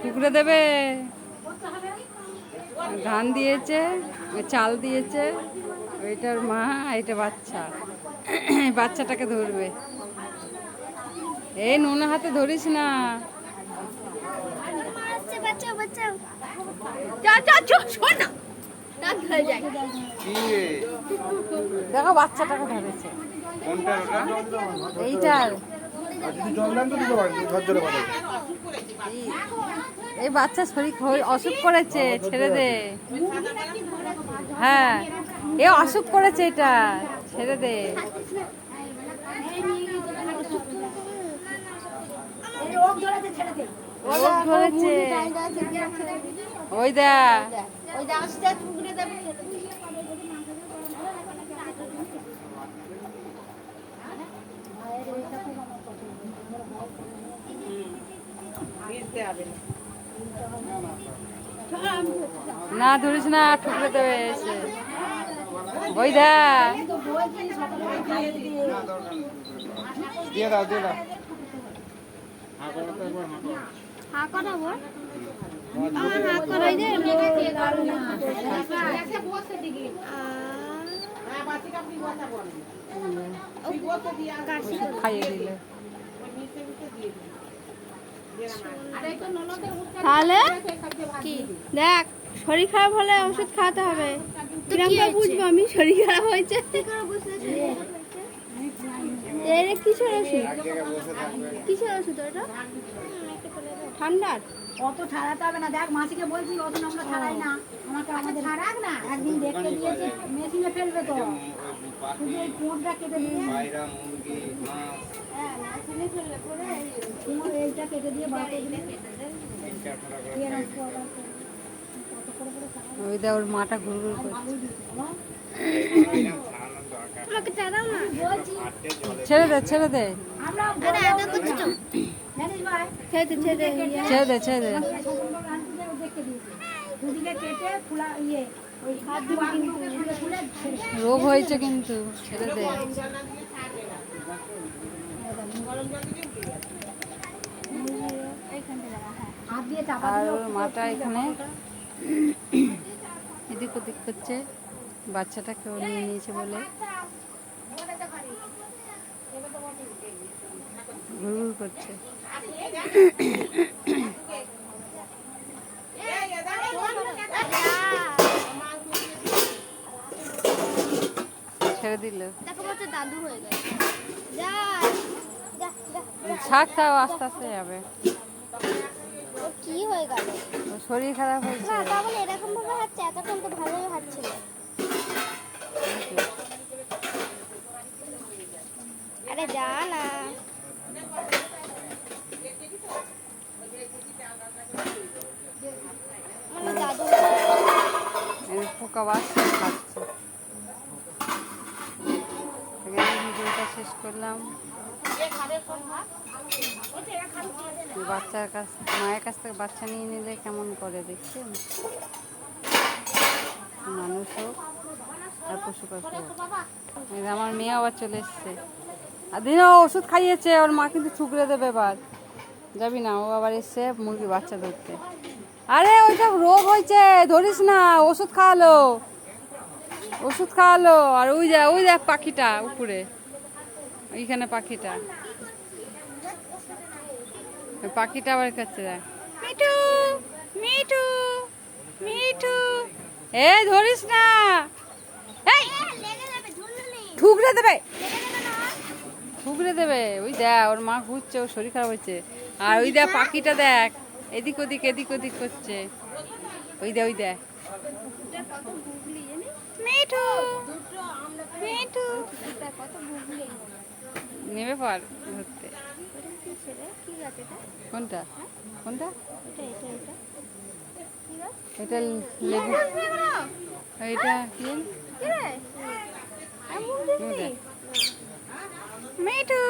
টুকরে দেবে। ধান দিয়েছে, চাল দিয়েছে, ওইটার মা, এটা বাচ্চা। বাচ্চাটাকে ধরবে। এই নোনা হাতে ধরিস না। দেখো বাচ্চাটাকে ধরেছে। এইটার এই বাচ্চা শরীর অসুখ করেছে, ছেড়ে দে। হ্যাঁ, এ অসুখ করেছে, এটা ছেড়ে দে। ওই দা না ধরিস না, ঠুকরে দেবে এসে। ওই দা দিয়ে দাও, দিয়ে দাও। খাইয়ে দিলে তাহলে কি দেখ, শরীর খারাপ হলে ওষুধ খাওয়াতে হবে। কিরম করে বুঝবো আমি শরীর খারাপ হয়েছে? কিসের ওষুধ? কিসের ওষুধ ওটা? ঠান্ডার? অত ছাড়াতে হবে না। দেখ মাসিকে বলছি অত আমরা ছাড়াই না। আমাকে আমাদের ছাড়াক না, একদিন দেখতে দিয়েছে মেশিনে ফেলবে তো, শুধু এই কোটটা কেটে দিয়ে মেশিনে ফেললে পরে এইটা কেটে দিয়ে বাড়তে দিলে ওই দা ওর মাটা ঘুর ঘুর করছে। ছেড়ে দে, ছেড়ে দে, ছেড়ে দে, ছেড়ে দে। রোগ হয়েছে কিন্তু, ছেড়ে দে। আর ওর মাটা এখানে এদিক ওদিক করছে, বাচ্চাটাকে ও নিয়ে নিয়েছে বলে ঘুর করছে। ছেড়ে দিল, ছাড়, তাও আস্তে আস্তে যাবে। কি হয়ে গেল? শরীর খারাপ হয়েছে। না তাহলে এরকম ভাবে হাঁটছে, এতক্ষণ তো ভালোই হাঁটছিল। আরে যা না, মানে জাদু পোকা বাচ্চা খাচ্ছে। ভিডিওটা শেষ করলাম। বাচ্চার কাছ, মায়ের কাছ থেকে বাচ্চা নিয়ে নিলে কেমন করে দেখছেন? মানুষ হোক আর পশু পাখি হোক। আমার মেয়ে আবার চলে এসছে, আর দিন ওষুধ খাইয়েছে, ওর মা কিন্তু ঠুকরে দেবে। এবার যাবি না, ও আবার এসছে মুরগি বাচ্চা ধরতে। আরে ওইটা রোগ হয়েছে, ধরিস না, ওষুধ খাওয়ালো, ওষুধ খাওয়ালো। আর ওই যা, ওই দেখ পাখিটা উপরে, ওইখানে পাখিটা, পাখিটা আবার কাছে দেখ। মিঠু, মিঠু, মিঠু, এই ধরিস না, এই ঠুকরে দেবে, ঠুকরে দেবে। ওই দেখ ওর মা ঘুরছে, ওর শরীর খারাপ হয়েছে। আর ওই দেখ পাখিটা দেখ, এদিক ওদিক এদিক ওদিক করছে। ওই দেখ, ওই দেখ মিঠু, মিঠু নেবে পার ধরতে। কোনটা কোনটা? এটা লেবু, এটা কি? মিঠু